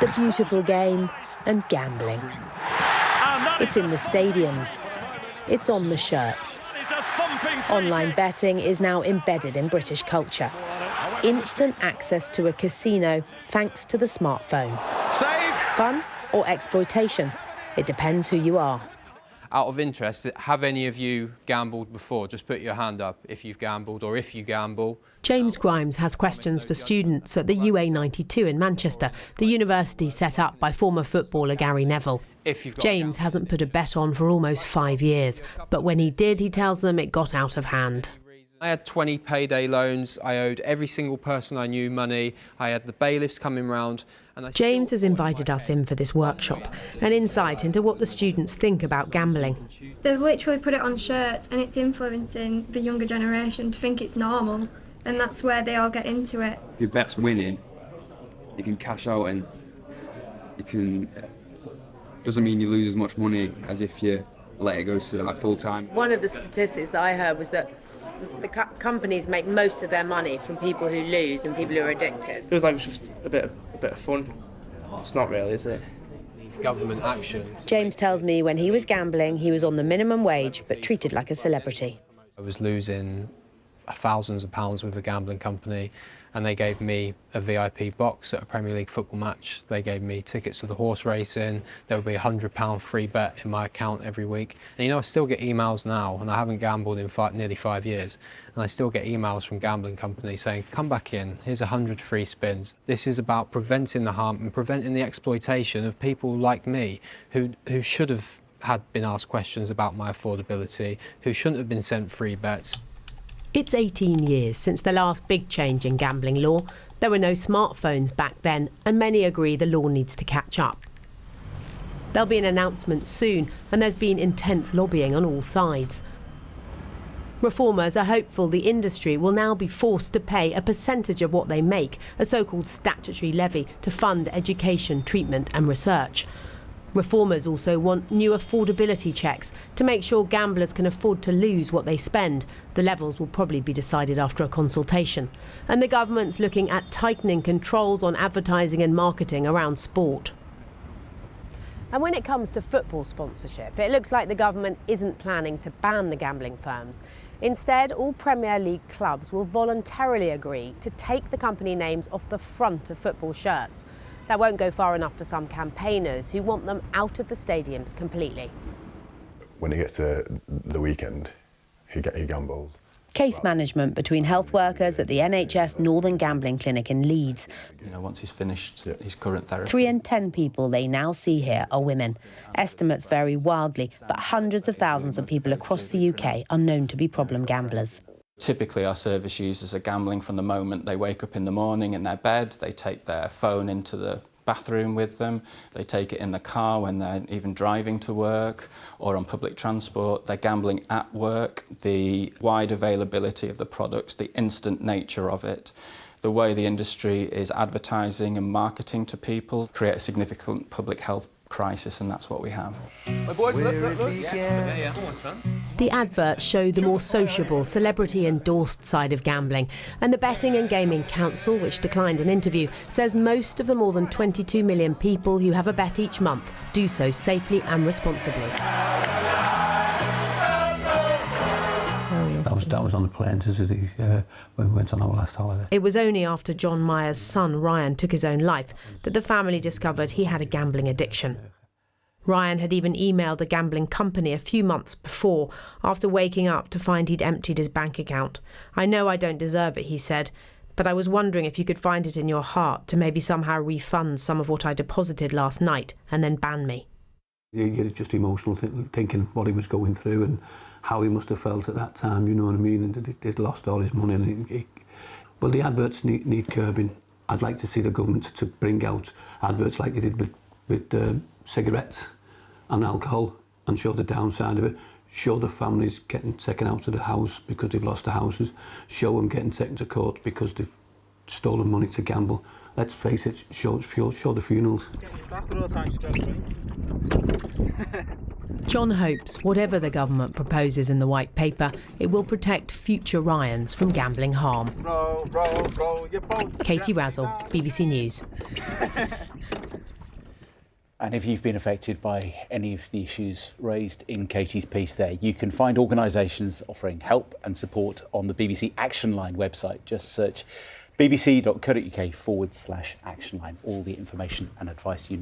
the beautiful game and gambling. It's in the stadiums. It's on the shirts. Online betting is now embedded in British culture. Instant access to a casino thanks to the smartphone. Fun or exploitation? It depends who you are. Out of interest, have any of you gambled before? Just put your hand up if you've gambled or if you gamble. James Grimes has questions for students at the UA92 in Manchester, the university set up by former footballer Gary Neville. James hasn't put a bet on for almost 5 years, but when he did, he tells them it got out of hand. I had 20 payday loans. I owed every single person I knew money. I had the bailiffs coming round. James has invited us in for this workshop, an insight into what the students think about gambling. They've literally put it on shirts and it's influencing the younger generation to think it's normal, and that's where they all get into it. If your bet's winning, you can cash out and you can... Doesn't mean you lose as much money as if you let it go to like full time. One of the statistics that I heard was that the companies make most of their money from people who lose and people who are addicted. Feels like it's just a bit of fun. It's not really, is it? These government actions. James tells me when he was gambling, he was on the minimum wage, but treated like a celebrity. I was losing thousands of pounds with a gambling company, and they gave me a VIP box at a Premier League football match. They gave me tickets to the horse racing. There would be £100 free bet in my account every week. And you know, I still get emails now, and I haven't gambled in nearly 5 years, and I still get emails from gambling companies saying, come back in, here's 100 free spins. This is about preventing the harm and preventing the exploitation of people like me who should have been asked questions about my affordability, who shouldn't have been sent free bets. It's 18 years since the last big change in gambling law. There were no smartphones back then, and many agree the law needs to catch up. There'll be an announcement soon, and there's been intense lobbying on all sides. Reformers are hopeful the industry will now be forced to pay a percentage of what they make, a so-called statutory levy, to fund education, treatment and research. Reformers also want new affordability checks to make sure gamblers can afford to lose what they spend. The levels will probably be decided after a consultation. And the government's looking at tightening controls on advertising and marketing around sport. And when it comes to football sponsorship, it looks like the government isn't planning to ban the gambling firms. Instead, all Premier League clubs will voluntarily agree to take the company names off the front of football shirts. That won't go far enough for some campaigners who want them out of the stadiums completely. When he gets to the weekend, he gambles. Case management between health workers at the NHS Northern Gambling Clinic in Leeds. You know, once he's finished his current therapy. 3 in 10 people they now see here are women. Estimates vary wildly, but hundreds of thousands of people across the UK are known to be problem gamblers. Typically, our service users are gambling from the moment they wake up in the morning in their bed. They take their phone into the bathroom with them. They take it in the car when they're even driving to work or on public transport. They're gambling at work. The wide availability of the products, the instant nature of it, the way the industry is advertising and marketing to people create a significant public health crisis, and that's what we have. My boys, look. Yeah. Go on, son. The adverts show the more sociable, celebrity-endorsed side of gambling, and the Betting and Gaming Council, which declined an interview, says most of the more than 22 million people who have a bet each month do so safely and responsibly. That was on the plane when we went on our last holiday. It was only after John Myers' son, Ryan, took his own life that the family discovered he had a gambling addiction. Ryan had even emailed a gambling company a few months before, after waking up to find he'd emptied his bank account. I know I don't deserve it, he said, but I was wondering if you could find it in your heart to maybe somehow refund some of what I deposited last night and then ban me. You get just emotional thinking what he was going through and how he must have felt at that time, you know what I mean, and he'd lost all his money. And well, the adverts need curbing. I'd like to see the government to bring out adverts like they did with cigarettes and alcohol and show the downside of it, show the families getting taken out of the house because they've lost their houses, show them getting taken to court because they've stolen money to gamble. Let's face it, show the funerals. John hopes whatever the government proposes in the White Paper, it will protect future Ryans from gambling harm. Roll your boat. Katie Razzle, BBC News. And if you've been affected by any of the issues raised in Katie's piece there, you can find organisations offering help and support on the BBC Action Line website. Just search bbc.co.uk/actionline. All the information and advice you need.